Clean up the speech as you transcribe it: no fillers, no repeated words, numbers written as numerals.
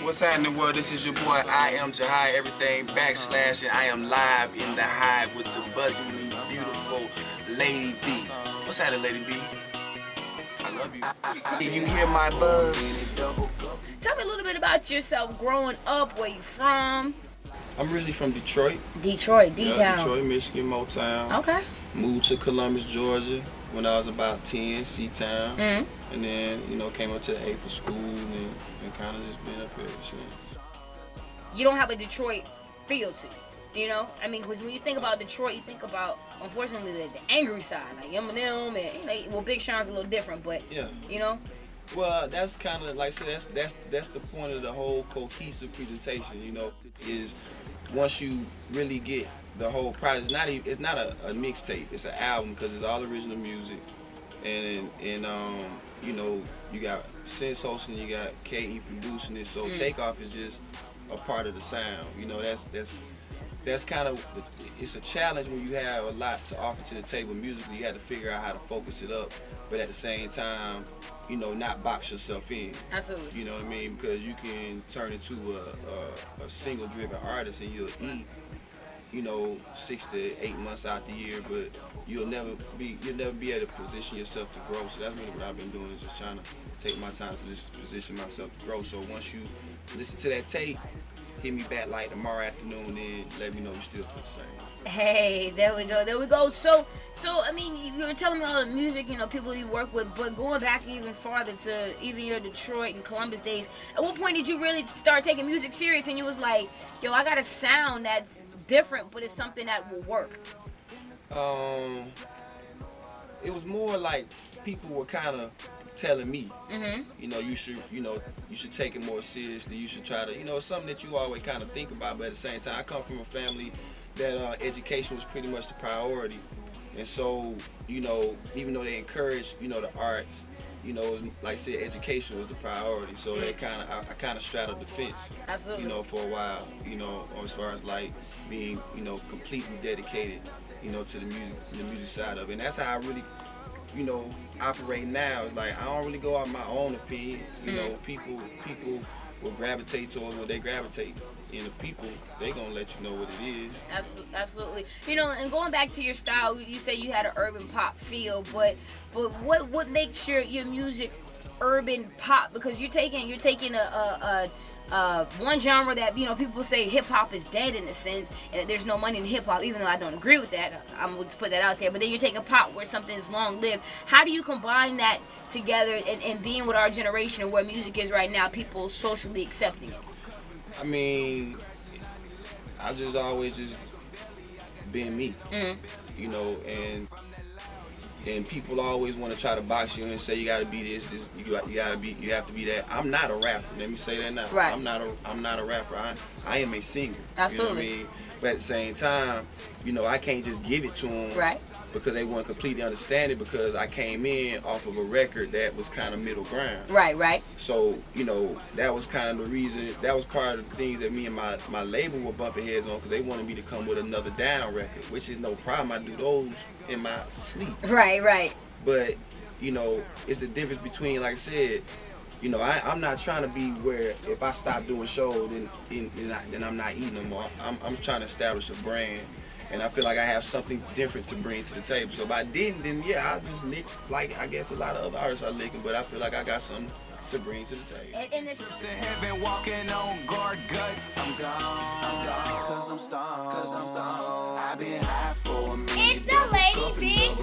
What's happening, world? This is your boy, I am Jihad, everything / and I am live in the Hive with the buzzingly beautiful Lady B. What's happening, Lady B? I love you. You hear my buzz? Tell me a little bit about yourself, growing up, where you from? I'm originally from Detroit. Detroit, D-Town. Yeah, Detroit, Michigan, Motown. Okay. Moved to Columbus, Georgia when I was about 10, C-Town. Mm-hmm. And then, came up to the A for school and kind of just been up here ever since. You don't have a Detroit feel to you, I mean, because when you think about Detroit, you think about, unfortunately, the angry side, like Eminem, and, well, Big Sean's a little different, but, yeah. Well, that's kind of, like I said, that's the point of the whole cohesive presentation, is once you really get the whole project, it's not a mixtape, it's an album, because it's all original music, and you got Sense hosting, you got K.E. producing it, so Takeoff is just a part of the sound, that's kind of, it's a challenge when you have a lot to offer to the table musically. You have to figure out how to focus it up, but at the same time, not box yourself in. Absolutely. You know what I mean? Because you can turn into a single-driven artist and you'll eat, 6 to 8 months out the year, but you'll never be able to position yourself to grow. So that's really what I've been doing, is just trying to take my time to position myself to grow. So once you listen to that tape, hit me back like tomorrow afternoon, then let me know you still feel the same. Hey, there we go. So I mean, you were telling me all the music, people you work with, but going back even farther to even your Detroit and Columbus days, at what point did you really start taking music serious and you was like, yo, I got a sound that's different, but it's something that will work? It was more like people were kind of telling me, you should take it more seriously. You should try to, it's something that you always kind of think about, but at the same time, I come from a family that education was pretty much the priority, and so, even though they encouraged, the arts, like I said, education was the priority. So I kind of straddled the fence, absolutely, for a while, as far as like being, completely dedicated, to the music side of it, and that's how I really, operate now. It's like I don't really go out my own opinion. People will gravitate towards what they gravitate, and the people, they gonna let you know what it is. Absolutely. And going back to your style, you say you had an urban pop feel, but what makes your music urban pop? Because you're taking a one genre that people say hip hop is dead in a sense, and there's no money in hip hop, even though I don't agree with that. I'm gonna just put that out there. But then you're taking pop where something is long lived. How do you combine that together and being with our generation and where music is right now, people socially accepting it? I mean, I've just always just been me, and people always want to try to box you and say you gotta be this, you have to be that. I'm not a rapper. Let me say that now. Right. I'm not a rapper. I am a singer. Absolutely. You know what I mean? But at the same time, I can't just give it to them. Right. Because they wouldn't completely understand it, because I came in off of a record that was kind of middle ground. Right. So, that was kind of the reason, that was part of the things that me and my label were bumping heads on, because they wanted me to come with another down record, which is no problem. I do those in my sleep. Right. But, it's the difference between, like I said, I'm not trying to be where if I stop doing shows, then I'm not eating no more. I'm trying to establish a brand. And I feel like I have something different to bring to the table. So if I didn't, then yeah, I'll just lick like I guess a lot of other artists are licking, but I feel like I got something to bring to the table. And it's to heaven walking on guard guts. I'm gone, cause I'm stoned. I've been high for a minute. It's a Lady B